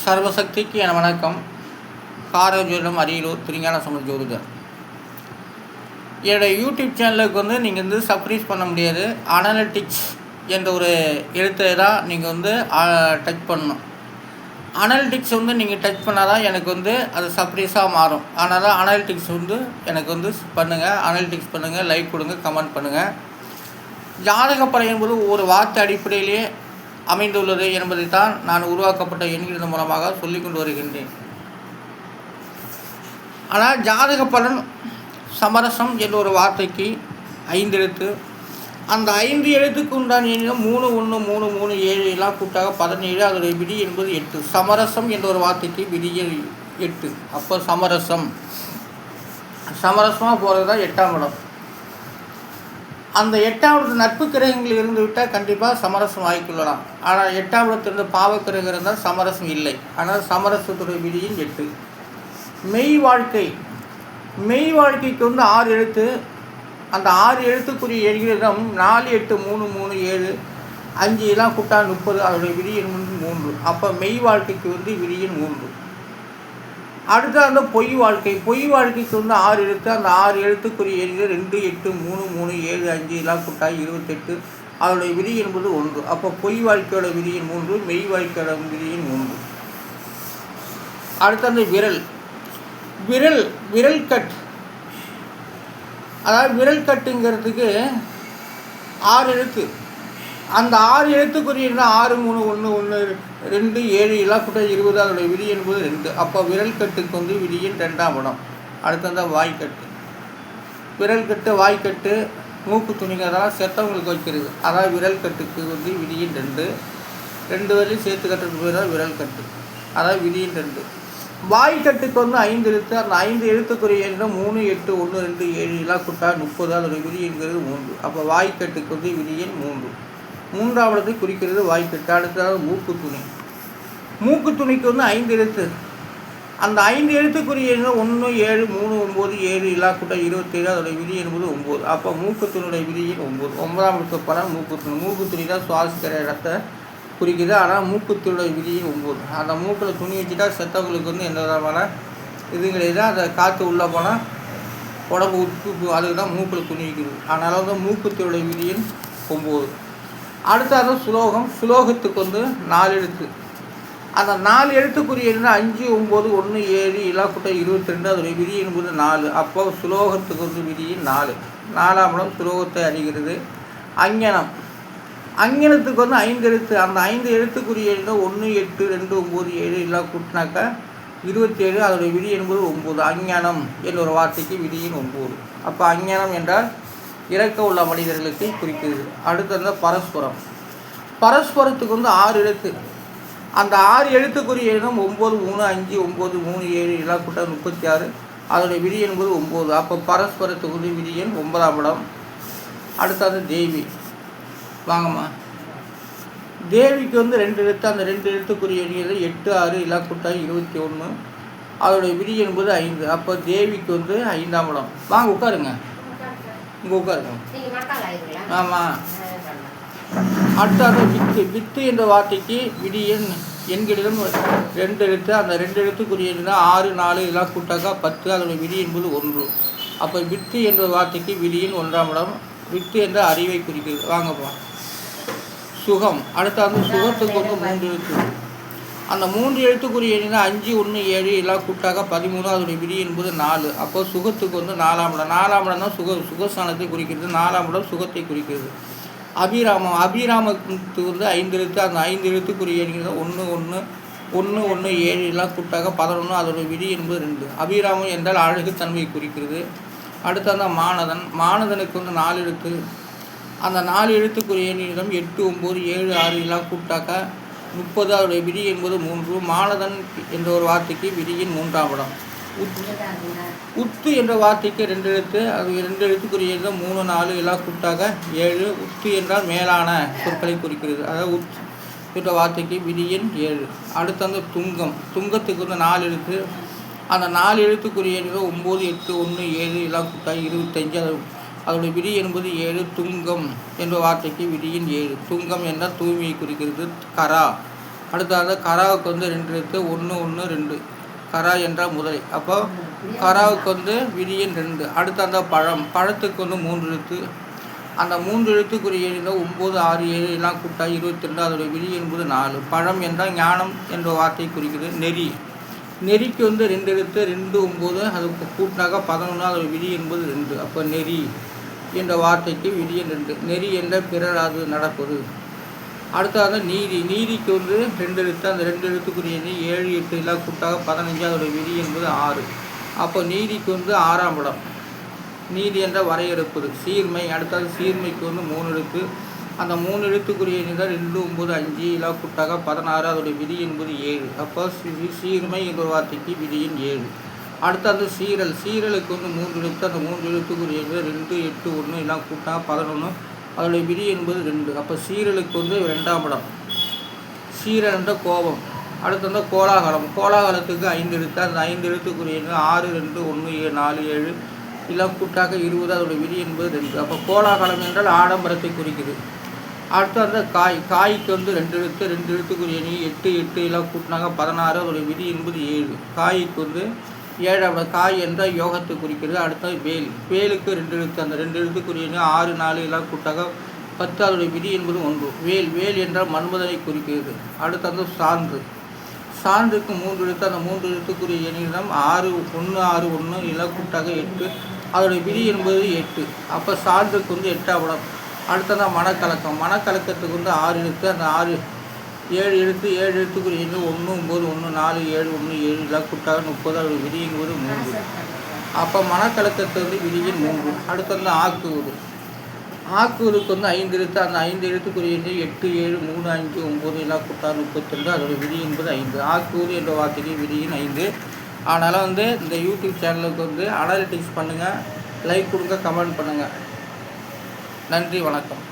சர்வசக்திக்கு என வணக்கம். காரஜோதிடம் அரியலூர் திருஞான சம்பந்த ஜோதிடர். என்னுடைய யூடியூப் சேனலுக்கு நீங்கள் சப்ஸ்கிரைப் பண்ண முடியாது. அனலிட்டிக்ஸ் என்ற ஒரு எழுத்தை தான் நீங்கள் டச் பண்ணணும். அனலிட்டிக்ஸ் நீங்கள் டச் பண்ணால் தான் எனக்கு அது சப்ஸ்கிரைஸாக மாறும். அதனால் அனலிட்டிக்ஸ் எனக்கு பண்ணுங்கள். அனலிட்டிக்ஸ் பண்ணுங்கள், லைக் கொடுங்க, கமெண்ட் பண்ணுங்கள். ஜாதகப்படை என்பது ஒரு வார்த்தை அடிப்படையிலே அமைந்துள்ளது என்பதை தான் நான் உருவாக்கப்பட்ட என்கிறது மூலமாக சொல்லிக்கொண்டு வருகின்றேன். ஆனால் ஜாதக பலன் சமரசம் என்ற ஒரு வார்த்தைக்கு 5 எழுத்து. அந்த 5 எழுத்துக்கு உண்டான எண்ணிலும் 3 1 3 3 7 எல்லாம் கூட்டாக 17. அதோடைய விதி என்பது 8. சமரசம் என்ற ஒரு வார்த்தைக்கு விதியில் 8. அப்போ சமரசமாக போகிறது தான் 8ஆம் இடம். அந்த 8ஆம் இடத்து நட்பு கிரகங்கள் இருந்து விட்டால் கண்டிப்பாக சமரசம் ஆகிக்கொள்ளலாம். ஆனால் 8ஆம் இடத்திலிருந்து பாவ கிரகம் இருந்தால் சமரசம் இல்லை. ஆனால் சமரசத்துடைய விதியின் 8. மெய் வாழ்க்கைக்கு 6 எழுத்து. அந்த 6 எழுத்துக்குரிய எண்களிடம் 4 8 3 3 7 5 எல்லாம் கூட்டா 30. அதோடைய விதியின் 3. அப்போ மெய் வாழ்க்கைக்கு விதியின் 3. அடுத்த பொய் வாழ்க்கைக்கு 6 எழுத்து. அந்த 6 எழுத்துக்குரிய எண்கள் 2 8 3 3 7 5 எல்லாம் கூட்டாய் 28. அதோடைய விதி என்பது 1. அப்போ பொய் வாழ்க்கையோட விதியின் 3, மெய் வாழ்க்கையோட விதியின் 3. அடுத்த விரல் கட். அதாவது விரல் கட்டுங்கிறதுக்கு 6 எழுத்து. அந்த 6 எழுத்துக்குரிய 6 3 1 1 2 7 எல்லாம் கூட்ட 20. அதோடைய விதி என்பது 2. அப்போ விரல் கட்டுக்கு விதியின் 2ஆம் இடம். அடுத்தது வாய்க்கட்டு. விரல் கட்டு, வாய்க்கட்டு, மூக்கு துணிங்க அதெல்லாம் செத்தவங்களுக்கு வைக்கிறது. அதாவது விரல் கட்டுக்கு விதியின் 2 வரையும் சேர்த்து கட்டுறதுக்கு பேர் தான் விரல் கட்டு. அதாவது விதியின் 2. வாய்க்கட்டுக்கு 5 எழுத்து. அந்த 5 எழுத்துக்குரிய 3 8 1 2 7 எல்லாம் கூட்டா 30. அதோடைய விதி என்கிறது 3. அப்போ வாய்க்கட்டுக்கு விதியின் 3. 3ஆம் இடத்தை குறிக்கிறது வாய்க்கட்டு. அடுத்தது மூக்கு துணிக்கு 5 எழுத்து. அந்த 5 எழுத்துக்குரிய 1 7 3 9 7 எல்லா கூட்ட 27. அதோடைய விதி என்பது 9. அப்போ மூக்குத்துணியுடைய விதியின் 9. 9ஆம் இடத்து பலன் மூக்குத்துணி தான் சுவாசிக்கிற இடத்தை குறிக்கிறது. ஆனால் மூக்குத்துணியுடைய விதியின் 9. அந்த மூக்கில் துணி வச்சுட்டா செத்தவங்களுக்கு எந்த விதமான இதுங்கிறது அந்த காற்று உள்ளே போனால் உடம்பு உப்பு, அதுக்கு தான் மூக்கில் துணி வைக்கிறது. அதனால் மூக்குத்துணியுடைய விதியின் 9. அடுத்தது சுலோகத்துக்கு 4 எழுத்து. அந்த 4 எழுத்துக்குரிய 5 9 1 7 எல்லாம் கூட்ட 22. அதோடைய விதி என்பது 4. அப்போ சுலோகத்துக்கு விதியின் 4. 4ஆம் இடம் சுலோகத்தை அறிகிறது. அஞ்ஞனத்துக்கு 5 எழுத்து. அந்த 5 எழுத்துக்குரிய 1 8 2 9 7 எல்லாம் கூட்டினாக்கா 27. அதோடைய விதி என்பது 9. அஞ்ஞானம் என்ற ஒரு வார்த்தைக்கு விதியின் 9. அப்போ அஞ்ஞானம் என்றால் இறக்க உள்ள மனிதர்களுக்கு குறிக்கிறது. அடுத்தது பரஸ்பரத்துக்கு 6 எழுத்து. அந்த 6 எழுத்துக்குரிய 9 3 5 9 3 7 எல்லாம் கூட்ட 36. அதோடைய விதி என்பது 9. அப்போ பரஸ்பரத்துக்கு விதியின் 9ஆம் இடம். அடுத்தது தேவி. வாங்கம்மா. தேவிக்கு 2 எழுத்து. அந்த 2 எழுத்துக்குரிய 8 6 எல்லாம் கூட்ட 21. அதோடைய விதி என்பது 5. அப்போ தேவிக்கு 5ஆம் இடம். வாங்க உட்காருங்க. இங்கே உட்காருங்க. ஆமாம். அடுத்தது வித்து என்ற வார்த்தைக்கு விதியின் எண்களிலும் 2 எழுத்து. அந்த 2 எழுத்துக்குரிய 6 4 எல்லாம் கூட்டாக்கா 10. அதோடைய விதி என்பது 1. அப்போ வித்து என்ற வார்த்தைக்கு விதியின் 1ஆம் இடம். வித்து என்ற அறிவை குறிக்கிறது. வாங்கப்பா. சுகம். அடுத்தது சுகத்துக்கு 3 எழுத்து. அந்த 3 எழுத்துக்குரிய 5 1 7 எல்லாம் கூட்டாக 13. அதோடைய விதி என்பது 4. அப்போ சுகத்துக்கு 4ஆம் இடம். 4ஆம் இடம் தான் சுகஸ்தானத்தை குறிக்கிறது. 4ஆம் இடம் சுகத்தை குறிக்கிறது. அபிராமத்துக்கு 5 எழுத்து. அந்த 5 எழுத்துக்குரிய 1 1 1 1 7 எல்லாம் கூட்டாக 11. அதோடைய விதி என்பது 2. அபிராமம் என்றால் அழகு தன்மையை குறிக்கிறது. அடுத்தது மானதனுக்கு 4 எழுத்து. அந்த 4 எழுத்துக்குரிய 8 9 7 6 எல்லாம் கூட்டாக்க 30. அதோடைய விதி என்பது 3. மானதன் என்ற ஒரு வார்த்தைக்கு விதியின் 3ஆம் இடம். உத்து என்ற வார்த்தைக்கு 2 எழுத்து. அது 2 எழுத்துக்குரிய 3 4 எல்லாம் கூட்டாக 7. உத்து என்றால் மேலான சொற்களை குறிக்கிறது. அதாவது உத் என்ற வார்த்தைக்கு விதியின் 7. அடுத்தது துங்கத்துக்கு 4 எழுத்து. அந்த 4 எழுத்துக்குரிய 9 8 1 7 எல்லாம் கூட்டாக 25. அதோடைய விதி என்பது 7. துங்கம் என்ற வார்த்தைக்கு விதியின் 7. துங்கம் என்றால் தூய்மையை குறிக்கிறது. கரா அடுத்தது கராவுக்கு வந்து 2 எழுத்து 1 1 2 கரா என்றால் முதலை. அப்போ கராவுக்கு வந்து விதியன் 2. அடுத்து அந்த பழத்துக்கு வந்து 3 எழுத்து. அந்த 3 எழுத்துக்குரிய எண் 9 6 7 எல்லாம் கூட்டா 22. அதோடைய விதி என்பது 4. பழம் என்றால் ஞானம் என்ற வார்த்தை குறிக்கிறது. நெறிக்கு வந்து 2 எழுத்து 2 9 அதுக்கு கூட்டினாக்க 11. அதோடைய விதி என்பது 2. அப்போ நெறி என்ற வார்த்தைக்கு விதியன் 2. நெறி என்ற பிறர் அது நடப்பது. அடுத்தது நீதிக்கு வந்து 2 எழுத்து. அந்த 2 எழுத்துக்குரிய 7 8 எல்லாம் கூட்டாக 15. அதோடைய விதி என்பது 6. அப்போ நீதிக்கு வந்து 6ஆம் இடம். நீதி என்ற வரையறுப்பது. சீர்மை. அடுத்தது சீர்மைக்கு வந்து 3 எழுத்து. அந்த 3 எழுத்துக்குரிய 2 9 5 எல்லாம் கூட்டாக 16. அதோடைய விதி என்பது 7. அப்போ சீர்மை என்ற வார்த்தைக்கு விதியின் 7. அடுத்தது சீரலுக்கு வந்து 3 எழுத்து. அந்த 3 எழுத்துக்குரிய 2 8 1 எல்லாம் கூட்டாக 11. அதோடைய விதி என்பது 2. அப்போ சீரலுக்கு வந்து 2ஆம் இடம். சீரல் என்ற கோபம். அடுத்து வந்து கோலாகலத்துக்கு 5 எழுத்து. அந்த 5 எழுத்துக்குரிய 6 2 1 4 7 எல்லாம் கூட்டாக 20. அதோடைய விதி என்பது 2. அப்போ கோலாகலம் என்றால் ஆடம்பரத்தை குறிக்குது. அடுத்து அந்த காய்க்கு வந்து 2 எழுத்து. 2 எழுத்துக்குரிய 8 8 எல்லாம் கூட்டினாங்க 16. அதோடைய விதி என்பது 7. காய்க்கு வந்து 7ஆம் காய் என்றால் யோகத்தை குறிக்கிறது. அடுத்தது வேலுக்கு 2 எழுத்து. அந்த 2 எழுத்துக்குரிய 6 4 எல்லாம் கூட்டாக 10. அதோடைய விதி என்பது 1. வேல் என்றால் மன்மதனை குறிக்கிறது. அடுத்தது சான்றுக்கு 3 எழுத்து. அந்த 3 எழுத்துக்குரிய எண்ணிடம் 6 1 6 1 எல்லாம் கூட்டாக 8. அதோடைய விதி என்பது 8. அப்போ சான்றுக்கு வந்து 8ஆம் இடம். அடுத்தது மனக்கலக்கத்துக்கு வந்து 6 எழுத்து. அந்த 7 எழுத்துக்குரிய 1 9 1 4 7 1 7 எல்லாம் கூட்டாக 30. அதோடைய விதி என்பது 3. அப்போ மனக்கலக்கத்து வந்து விதியின் 3. அடுத்தது ஆக்குவதுக்கு வந்து 5 எழுத்து. அந்த 5 எழுத்துக்குரிய 8 7 3 5 9 எல்லாம் கூட்டாக 32. அதோடைய விதி என்பது 5. ஆக்குவது என்ற வார்த்தைக்கு விதியின் 5. அதனால் வந்து இந்த யூடியூப் சேனலுக்கு வந்து அனாலிட்டிக்ஸ் பண்ணுங்கள், லைக் கொடுங்க, கமெண்ட் பண்ணுங்கள். நன்றி, வணக்கம்.